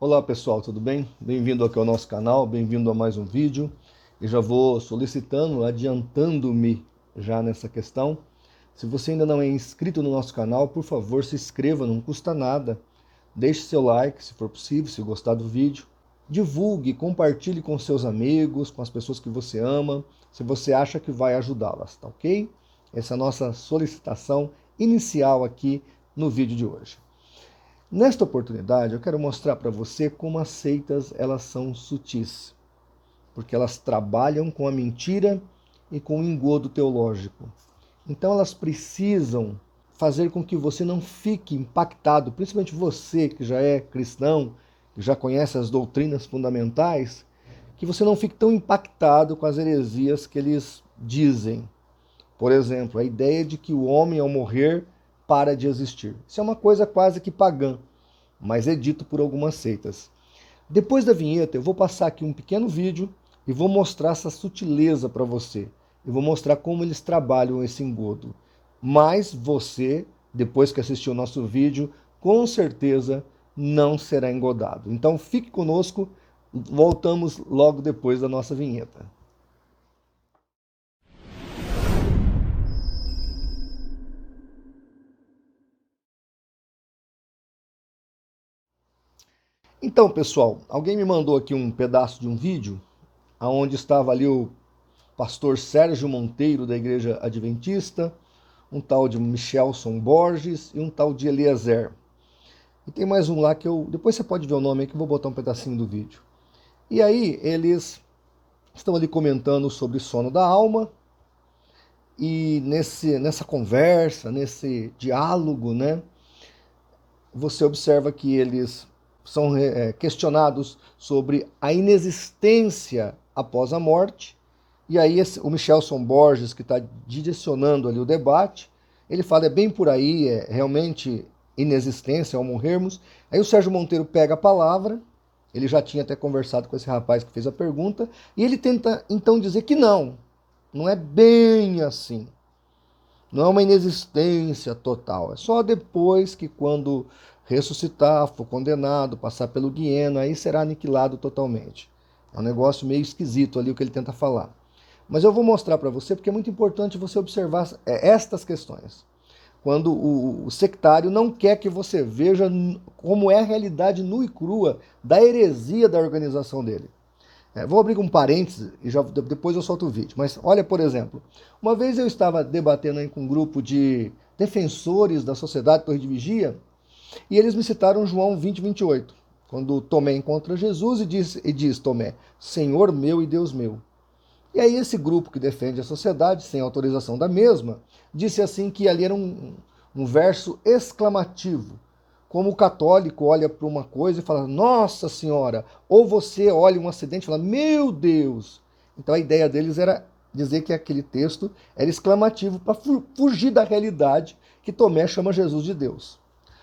Olá pessoal, tudo bem? Bem-vindo aqui ao nosso canal, bem-vindo a mais um vídeo. E já vou solicitando, adiantando-me já nessa questão. Se você ainda não é inscrito no nosso canal, por favor, se inscreva, não custa nada. Deixe seu like, se for possível, se gostar do vídeo. Divulgue, compartilhe com seus amigos, com as pessoas que você ama, se você acha que vai ajudá-las, tá ok? Essa é a nossa solicitação inicial aqui no vídeo de hoje. Nesta oportunidade, eu quero mostrar para você como as seitas elas são sutis, porque elas trabalham com a mentira e com o engodo teológico. Então elas precisam fazer com que você não fique impactado, principalmente você que já é cristão, que já conhece as doutrinas fundamentais, que você não fique tão impactado com as heresias que eles dizem. Por exemplo, a ideia de que o homem ao morrer para de existir. Isso é uma coisa quase que pagã, mas é dito por algumas seitas. Depois da vinheta, eu vou passar aqui um pequeno vídeo e vou mostrar essa sutileza para você. Eu vou mostrar como eles trabalham esse engodo. Mas você, depois que assistir o nosso vídeo, com certeza não será engodado. Então fique conosco, voltamos logo depois da nossa vinheta. Então, pessoal, alguém me mandou aqui um pedaço de um vídeo onde estava ali o pastor Sérgio Monteiro, da Igreja Adventista, um tal de Michelson Borges e um tal de Eliezer. E tem mais um lá que eu... Depois você pode ver o nome aí que eu vou botar um pedacinho do vídeo. E aí eles estão ali comentando sobre sono da alma e nessa conversa, nesse diálogo, né, você observa que eles são questionados sobre a inexistência após a morte. E aí o Michelson Borges, que está direcionando ali o debate, ele fala, é bem por aí, é realmente inexistência ao morrermos. Aí o Sérgio Monteiro pega a palavra, ele já tinha até conversado com esse rapaz que fez a pergunta, e ele tenta então dizer que não é bem assim. Não é uma inexistência total, é só depois que quando ressuscitar, for condenado, passar pelo Guieno, aí será aniquilado totalmente. É um negócio meio esquisito ali o que ele tenta falar. Mas eu vou mostrar para você porque é muito importante você observar estas questões. Quando o sectário não quer que você veja como é a realidade nua e crua da heresia da organização dele. Vou abrir um parênteses e depois eu solto o vídeo. Mas olha, por exemplo, uma vez eu estava debatendo aí com um grupo de defensores da Sociedade Torre de Vigia e eles me citaram João 20:28, quando Tomé encontra Jesus e diz Tomé, Senhor meu e Deus meu. E aí esse grupo que defende a sociedade, sem autorização da mesma, disse assim que ali era um verso exclamativo. Como o católico olha para uma coisa e fala, Nossa Senhora! Ou você olha um acidente e fala, Meu Deus! Então a ideia deles era dizer que aquele texto era exclamativo para fugir da realidade que Tomé chama Jesus de Deus.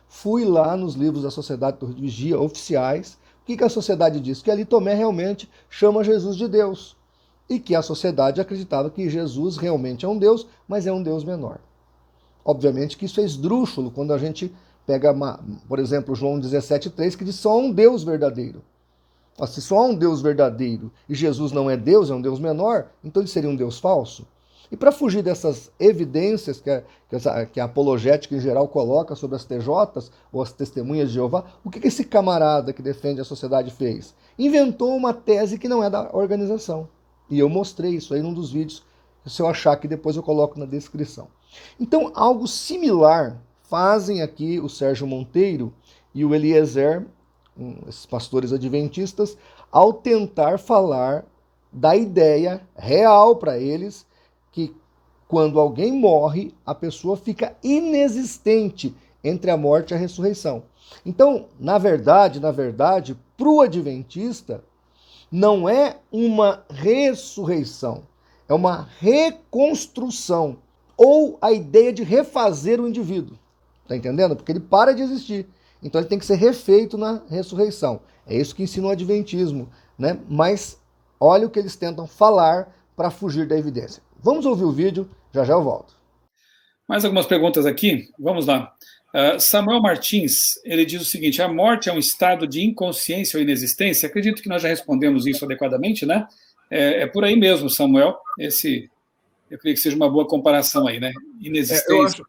Fui lá nos livros da Sociedade Torre de Vigia, oficiais, o que a sociedade diz? Que ali Tomé realmente chama Jesus de Deus. E que a sociedade acreditava que Jesus realmente é um Deus, mas é um Deus menor. Obviamente que isso é esdrúxulo quando a gente pega, por exemplo, João 17,3, que diz só há um Deus verdadeiro. Se só há um Deus verdadeiro e Jesus não é Deus, é um Deus menor, então ele seria um Deus falso? E para fugir dessas evidências que a apologética em geral coloca sobre as TJs, ou as testemunhas de Jeová, o que esse camarada que defende a sociedade fez? Inventou uma tese que não é da organização. E eu mostrei isso aí num dos vídeos, se eu achar que depois eu coloco na descrição. Então, algo similar fazem aqui o Sérgio Monteiro e o Eliezer, esses pastores adventistas, ao tentar falar da ideia real para eles que quando alguém morre, a pessoa fica inexistente entre a morte e a ressurreição. Então, na verdade, para o adventista, não é uma ressurreição, é uma reconstrução ou a ideia de refazer o indivíduo. Tá entendendo? Porque ele para de existir. Então ele tem que ser refeito na ressurreição. É isso que ensina o Adventismo, né? Mas olha o que eles tentam falar para fugir da evidência. Vamos ouvir o vídeo, já já eu volto. Mais algumas perguntas aqui, vamos lá. Samuel Martins, ele diz o seguinte: a morte é um estado de inconsciência ou inexistência? Acredito que nós já respondemos isso adequadamente, né? É por aí mesmo, Samuel. Eu creio que seja uma boa comparação aí, né? Inexistência.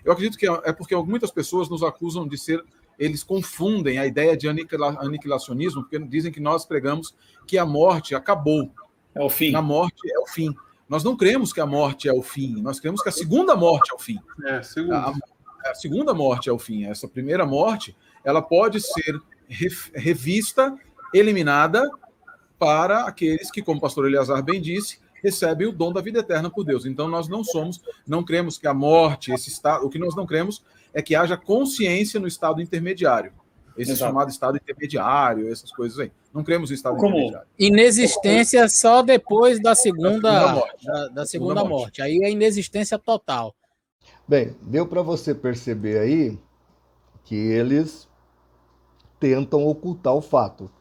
Eu acredito que é porque muitas pessoas nos acusam de ser. Eles confundem a ideia de aniquilacionismo, porque dizem que nós pregamos que a morte acabou. É o fim. Na morte é o fim. Nós não cremos que a morte é o fim, nós cremos que a segunda morte é o fim. A segunda morte é o fim. Essa primeira morte, ela pode ser revista, eliminada para aqueles que, como o pastor Eleazar bem disse, recebem o dom da vida eterna por Deus. Então nós não cremos que a morte, esse estado, o que nós não cremos é que haja consciência no estado intermediário. Esse chamado estado intermediário, essas coisas aí. Não cremos no estado intermediário. Inexistência só depois da segunda morte. Aí é inexistência total. Bem, deu para você perceber aí que eles tentam ocultar o fato.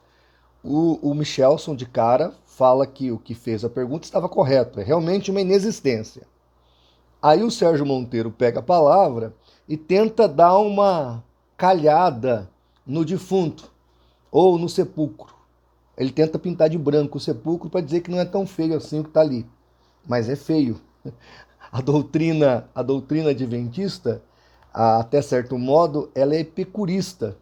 O Michelson, de cara, fala que o que fez a pergunta estava correto. É realmente uma inexistência. Aí o Sérgio Monteiro pega a palavra e tenta dar uma calhada no defunto ou no sepulcro. Ele tenta pintar de branco o sepulcro para dizer que não é tão feio assim o que está ali. Mas é feio. A doutrina adventista, até certo modo, ela é epicurista.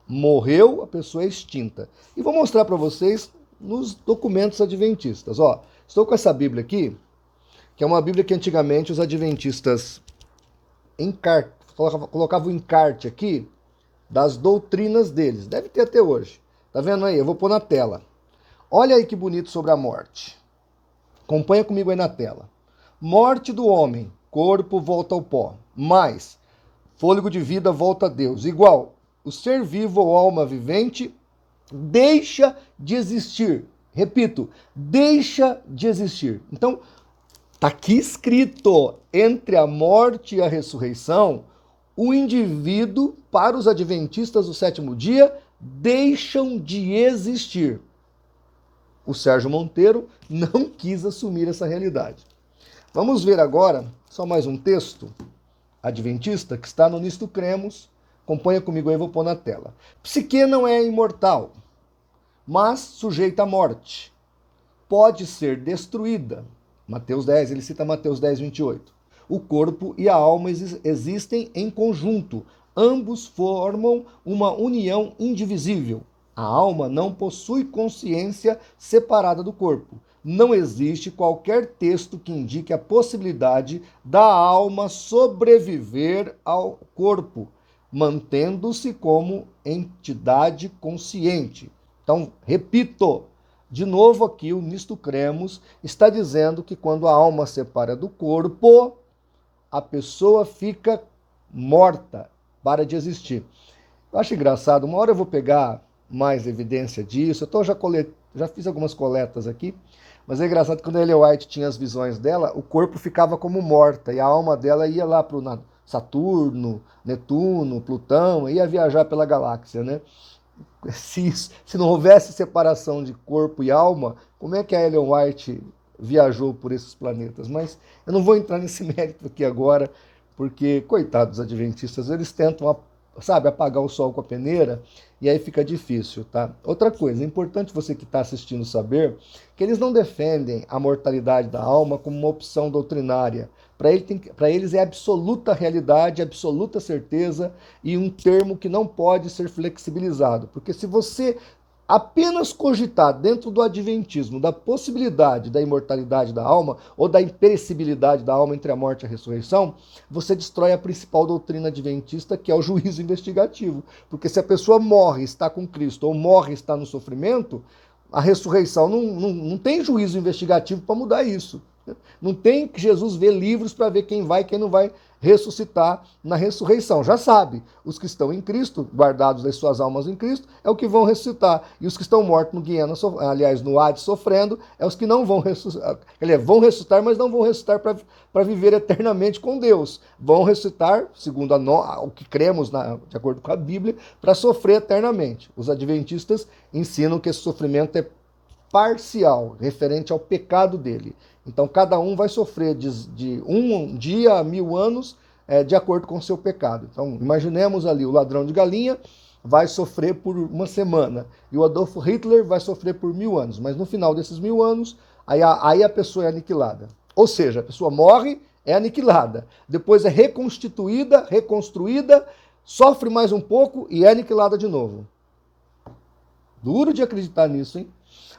Morreu, a pessoa é extinta. E vou mostrar para vocês nos documentos adventistas. Ó, estou com essa Bíblia aqui, que é uma Bíblia que antigamente os adventistas colocavam o encarte aqui das doutrinas deles. Deve ter até hoje. Tá vendo aí? Eu vou pôr na tela. Olha aí que bonito sobre a morte. Acompanha comigo aí na tela. Morte do homem, corpo volta ao pó. Mais, fôlego de vida volta a Deus. Igual, o ser vivo ou alma vivente deixa de existir. Repito, deixa de existir. Então, está aqui escrito, entre a morte e a ressurreição, o indivíduo, para os adventistas do sétimo dia, deixam de existir. O Sérgio Monteiro não quis assumir essa realidade. Vamos ver agora, só mais um texto adventista que está no Nisto Cremos. Acompanha comigo aí, vou pôr na tela. Psique não é imortal, mas sujeita à morte. Pode ser destruída. Mateus 10, ele cita Mateus 10, 28. O corpo e a alma existem em conjunto. Ambos formam uma união indivisível. A alma não possui consciência separada do corpo. Não existe qualquer texto que indique a possibilidade da alma sobreviver ao corpo, mantendo-se como entidade consciente. Então, repito, de novo aqui o Nisto Cremos está dizendo que quando a alma separa do corpo, a pessoa fica morta, para de existir. Eu acho engraçado, uma hora eu vou pegar mais evidência disso, eu já fiz algumas coletas aqui, mas é engraçado que quando a Ellen White tinha as visões dela, o corpo ficava como morta e a alma dela ia lá para o Saturno, Netuno, Plutão, ia viajar pela galáxia, né? Se não houvesse separação de corpo e alma, como é que a Ellen White viajou por esses planetas? Mas eu não vou entrar nesse mérito aqui agora, porque, coitados dos adventistas, eles tentam, apagar o sol com a peneira, e aí fica difícil, tá? Outra coisa, é importante você que está assistindo saber que eles não defendem a mortalidade da alma como uma opção doutrinária. Para eles é absoluta realidade, absoluta certeza e um termo que não pode ser flexibilizado. Porque se você apenas cogitar dentro do adventismo da possibilidade da imortalidade da alma ou da imperecibilidade da alma entre a morte e a ressurreição, você destrói a principal doutrina adventista, que é o juízo investigativo. Porque se a pessoa morre e está com Cristo ou morre e está no sofrimento, a ressurreição não tem juízo investigativo para mudar isso. Não tem que Jesus ver livros para ver quem vai e quem não vai ressuscitar na ressurreição. Já sabe, os que estão em Cristo, guardados as suas almas em Cristo, é o que vão ressuscitar. E os que estão mortos no Guiana, aliás, no Hades sofrendo, é os que não vão ressuscitar. Vão ressuscitar, mas não vão ressuscitar para viver eternamente com Deus. Vão ressuscitar, segundo o que cremos, de acordo com a Bíblia, para sofrer eternamente. Os adventistas ensinam que esse sofrimento é parcial, referente ao pecado dele. Então, cada um vai sofrer de um dia a 1000 anos de acordo com o seu pecado. Então, imaginemos ali, o ladrão de galinha vai sofrer por uma semana, e o Adolf Hitler vai sofrer por 1000 anos, mas no final desses 1000 anos, aí a pessoa é aniquilada. Ou seja, a pessoa morre, é aniquilada, depois é reconstituída, reconstruída, sofre mais um pouco e é aniquilada de novo. Duro de acreditar nisso, hein?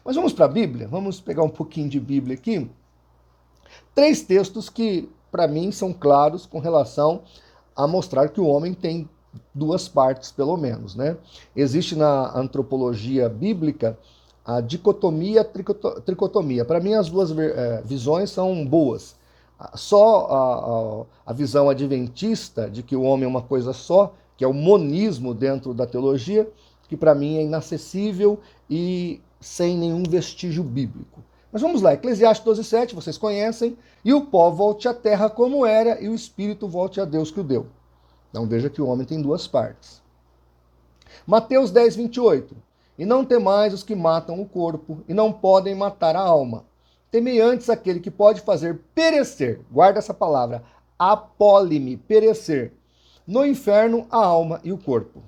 Mas vamos para a Bíblia, vamos pegar um pouquinho de Bíblia aqui. 3 textos que, para mim, são claros com relação a mostrar que o homem tem 2 partes, pelo menos, né? Existe na antropologia bíblica a dicotomia, tricotomia. Para mim, as 2 visões são boas. Só a visão adventista de que o homem é uma coisa só, que é o monismo dentro da teologia, que para mim é inacessível e sem nenhum vestígio bíblico. Mas vamos lá, Eclesiastes 12:7, vocês conhecem, e o pó volte à terra como era, e o espírito volte a Deus que o deu. Então veja que o homem tem 2 partes. Mateus 10:28, e não temais os que matam o corpo, e não podem matar a alma. Temei antes aquele que pode fazer perecer, guarda essa palavra, apólime, perecer, no inferno a alma e o corpo.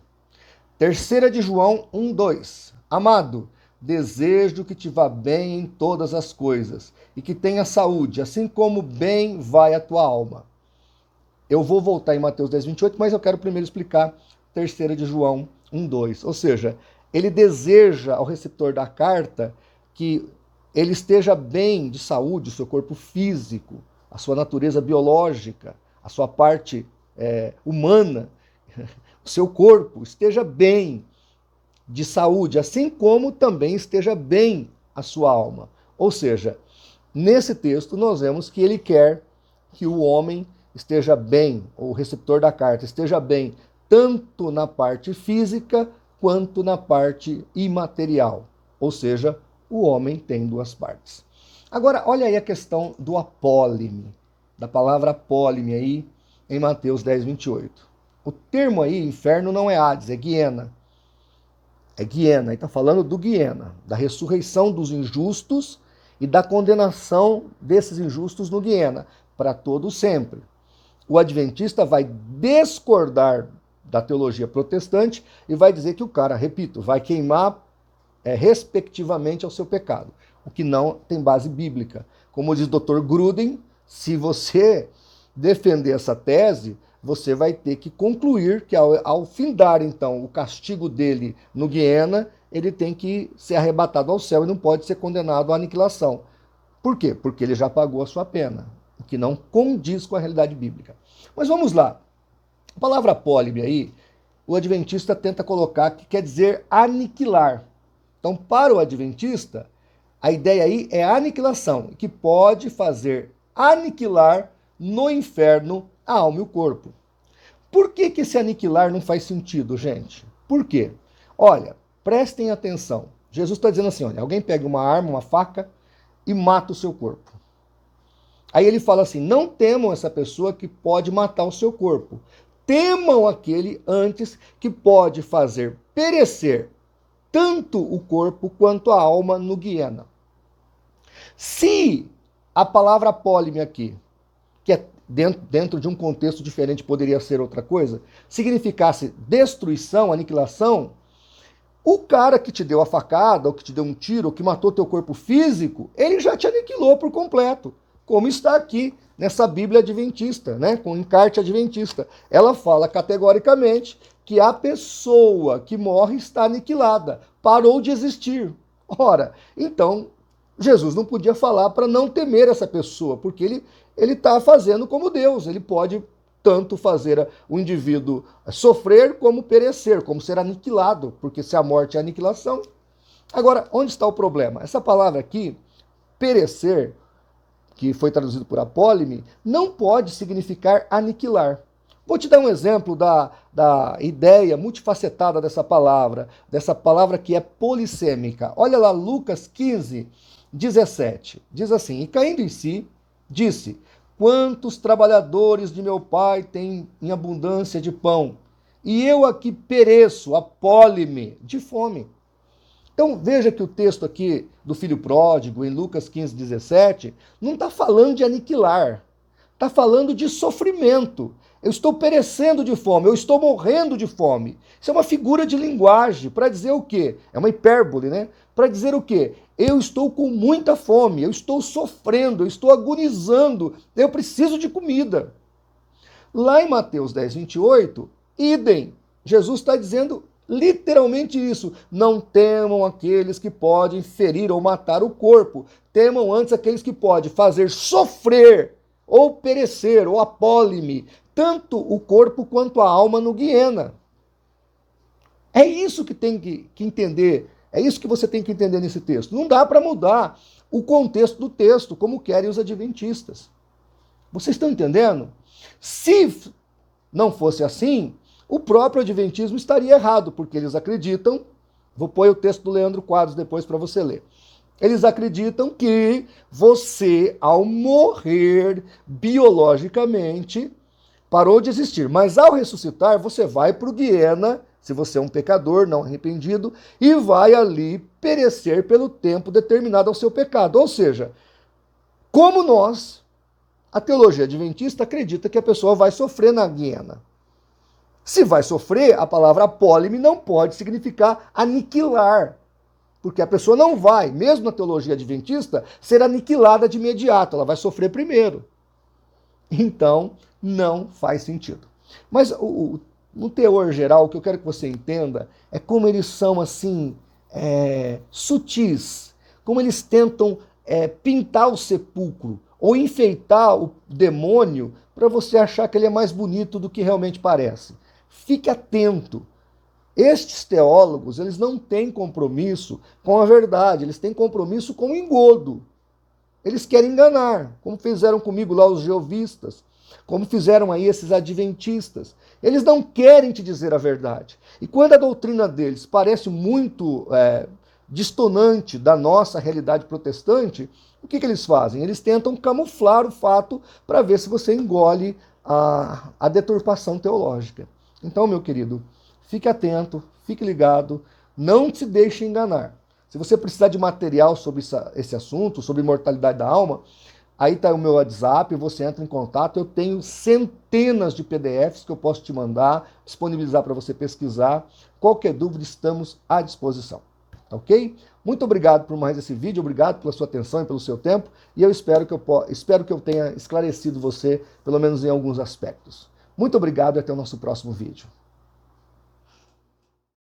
3 de João 1:2, amado, desejo que te vá bem em todas as coisas, e que tenha saúde, assim como bem vai a tua alma. Eu vou voltar em Mateus 10:28, mas eu quero primeiro explicar 3 de João 1:2. Ou seja, ele deseja ao receptor da carta que ele esteja bem de saúde, o seu corpo físico, a sua natureza biológica, a sua parte humana, o seu corpo esteja bem de saúde, assim como também esteja bem a sua alma. Ou seja, nesse texto nós vemos que ele quer que o homem esteja bem, ou o receptor da carta esteja bem, tanto na parte física quanto na parte imaterial. Ou seja, o homem tem 2 partes. Agora, olha aí a questão do apólime, da palavra apólime aí em Mateus 10:28. O termo aí, inferno, não é Hades, é Guiena. É Guiena, e está falando do Guiena, da ressurreição dos injustos e da condenação desses injustos no Guiena, para todo sempre. O adventista vai discordar da teologia protestante e vai dizer que o cara, repito, vai queimar respectivamente ao seu pecado, o que não tem base bíblica. Como diz o Dr. Gruden, se você defender essa tese, você vai ter que concluir que ao findar, então, o castigo dele no Guiena, ele tem que ser arrebatado ao céu e não pode ser condenado à aniquilação. Por quê? Porque ele já pagou a sua pena, o que não condiz com a realidade bíblica. Mas vamos lá. A palavra apólime aí, o adventista tenta colocar que quer dizer aniquilar. Então, para o adventista, a ideia aí é a aniquilação, que pode fazer aniquilar no inferno a alma e o corpo. Por que esse aniquilar não faz sentido, gente? Por quê? Olha, prestem atenção. Jesus está dizendo assim, olha, alguém pega uma arma, uma faca e mata o seu corpo. Aí ele fala assim, não temam essa pessoa que pode matar o seu corpo. Temam aquele antes que pode fazer perecer tanto o corpo quanto a alma no Guiena. Se a palavra apólime aqui, que é dentro de um contexto diferente poderia ser outra coisa, significasse destruição, aniquilação, o cara que te deu a facada, ou que te deu um tiro, ou que matou teu corpo físico, ele já te aniquilou por completo, como está aqui nessa Bíblia adventista, né, com encarte adventista. Ela fala categoricamente que a pessoa que morre está aniquilada, parou de existir. Ora, então, Jesus não podia falar para não temer essa pessoa, porque ele está fazendo como Deus, ele pode tanto fazer o indivíduo sofrer como perecer, como ser aniquilado, porque se a morte é aniquilação. Agora, onde está o problema? Essa palavra aqui, perecer, que foi traduzido por apólime, não pode significar aniquilar. Vou te dar um exemplo da ideia multifacetada dessa palavra que é polissêmica. Olha lá, Lucas 15:17. Diz assim, e caindo em si, disse, quantos trabalhadores de meu pai têm em abundância de pão, e eu aqui pereço, apólime, de fome. Então veja que o texto aqui do filho pródigo, em Lucas 15:17, não está falando de aniquilar, está falando de sofrimento. Eu estou perecendo de fome, eu estou morrendo de fome. Isso é uma figura de linguagem para dizer o quê? É uma hipérbole, né? Para dizer o quê? Eu estou com muita fome, eu estou sofrendo, eu estou agonizando, eu preciso de comida. Lá em Mateus 10, 28, idem. Jesus está dizendo literalmente isso. Não temam aqueles que podem ferir ou matar o corpo. Temam antes aqueles que podem fazer sofrer ou perecer, ou apólime, tanto o corpo quanto a alma no Guiena. É isso que tem que entender. É isso que você tem que entender nesse texto. Não dá para mudar o contexto do texto, como querem os adventistas. Vocês estão entendendo? Se não fosse assim, o próprio adventismo estaria errado, porque eles acreditam, vou pôr o texto do Leandro Quadros depois para você ler. Eles acreditam que você, ao morrer biologicamente, parou de existir. Mas ao ressuscitar, você vai para o Guiena, se você é um pecador não arrependido, e vai ali perecer pelo tempo determinado ao seu pecado. Ou seja, como nós, a teologia adventista acredita que a pessoa vai sofrer na Guiena. Se vai sofrer, a palavra apólime não pode significar aniquilar. Porque a pessoa não vai, mesmo na teologia adventista, ser aniquilada de imediato. Ela vai sofrer primeiro. Então, não faz sentido. Mas no teor geral, o que eu quero que você entenda é como eles são assim, sutis. Como eles tentam pintar o sepulcro ou enfeitar o demônio para você achar que ele é mais bonito do que realmente parece. Fique atento. Estes teólogos, eles não têm compromisso com a verdade, eles têm compromisso com o engodo. Eles querem enganar, como fizeram comigo lá os jeovistas, como fizeram aí esses adventistas. Eles não querem te dizer a verdade. E quando a doutrina deles parece muito distonante da nossa realidade protestante, o que eles fazem? Eles tentam camuflar o fato para ver se você engole a deturpação teológica. Então, meu querido, fique atento, fique ligado, não se deixe enganar. Se você precisar de material sobre esse assunto, sobre imortalidade da alma, aí está o meu WhatsApp, você entra em contato. Eu tenho centenas de PDFs que eu posso te mandar, disponibilizar para você pesquisar. Qualquer dúvida, estamos à disposição. Ok? Muito obrigado por mais esse vídeo, obrigado pela sua atenção e pelo seu tempo, e eu espero que eu tenha esclarecido você, pelo menos em alguns aspectos. Muito obrigado e até o nosso próximo vídeo.